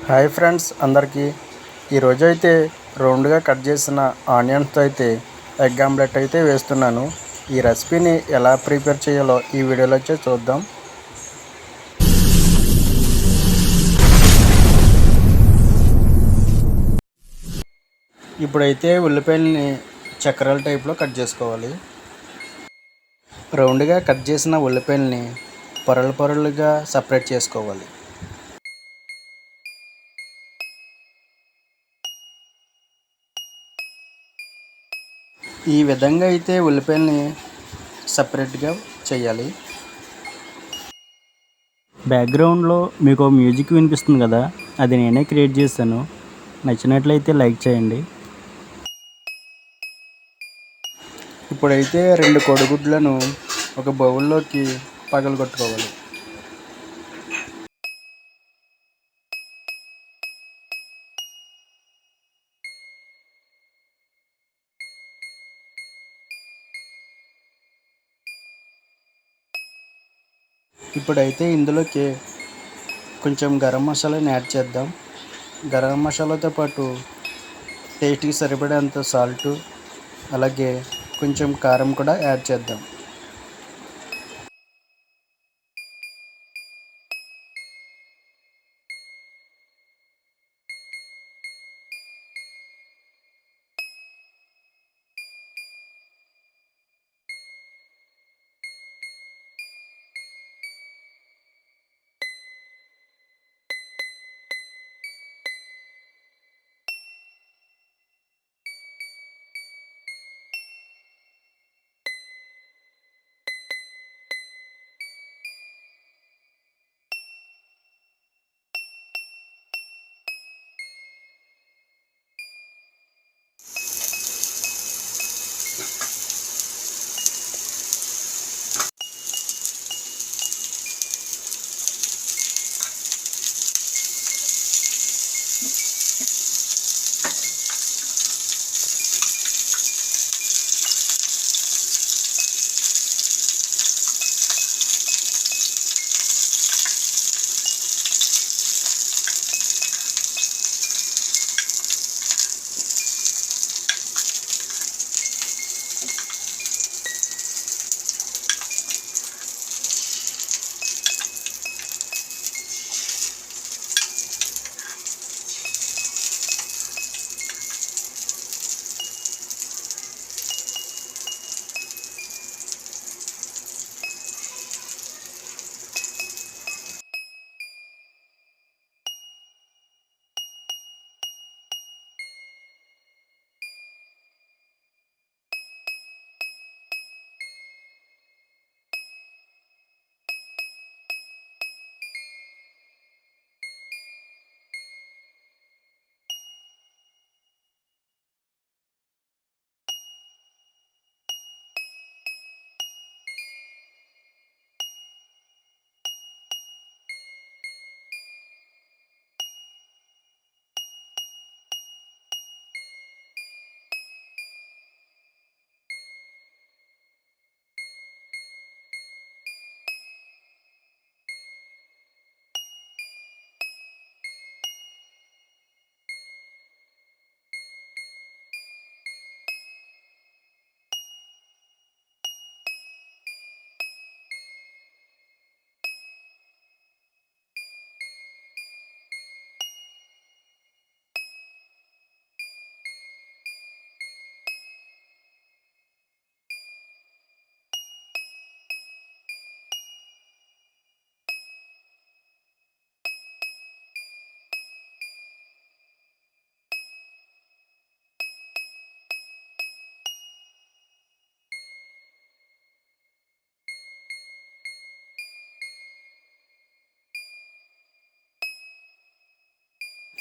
Hi friends అందరికీ ఈరోజు అయితే రౌండ్గా కట్ చేసిన ఆనియన్స్తో అయితే ఎగ్ ఆమ్లెట్ అయితే వేస్తున్నాను. ఈ రెసిపీని ఎలా ప్రిపేర్ చేయాలో ఈ వీడియోలో వచ్చి చూద్దాం. ఇప్పుడైతే ఉల్లిపాయలని చక్రాల టైప్లో కట్ చేసుకోవాలి. రౌండ్గా కట్ చేసిన ఉల్లిపాయలని పొరలుగా సపరేట్ చేసుకోవాలి. ఈ విధంగా అయితే ఉల్లిపాయలని సపరేట్గా చేయాలి. బ్యాక్గ్రౌండ్లో మీకు మ్యూజిక్ వినిపిస్తుంది కదా, అది నేనే క్రియేట్ చేశాను. నచ్చినట్లయితే లైక్ చేయండి. ఇప్పుడైతే 2 కోడిగుడ్లను ఒక బౌల్లోకి పగలగొట్టుకోవాలి. ఇప్పుడైతే ఇందులోకి కొంచెం గరం మసాలాని యాడ్ చేద్దాం. గరం మసాలాతో పాటు టేస్ట్కి సరిపడేంత సాల్టు, అలాగే కొంచెం కారం కూడా యాడ్ చేద్దాం.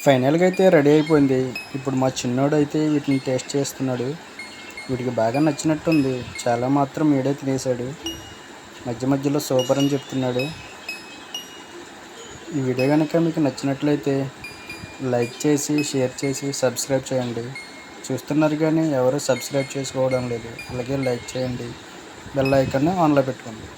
ఫైనల్గా అయితే రెడీ అయిపోయింది. ఇప్పుడు మా చిన్నోడు అయితే వీటిని టేస్ట్ చేస్తున్నాడు. వీడికి బాగా నచ్చినట్టుంది. చాలా మాత్రం వీడే తినేసాడు. మధ్యలో సూపర్ అని చెప్తున్నాడు. ఈ వీడియో కనుక మీకు నచ్చినట్లయితే లైక్ చేసి, షేర్ చేసి, సబ్స్క్రైబ్ చేయండి. చూస్తున్నారు కానీ ఎవరు సబ్స్క్రైబ్ చేసుకోవడం లేదు. అలాగే లైక్ చేయండి, బెల్ ఐకాన్ని ఆన్లో పెట్టుకోండి.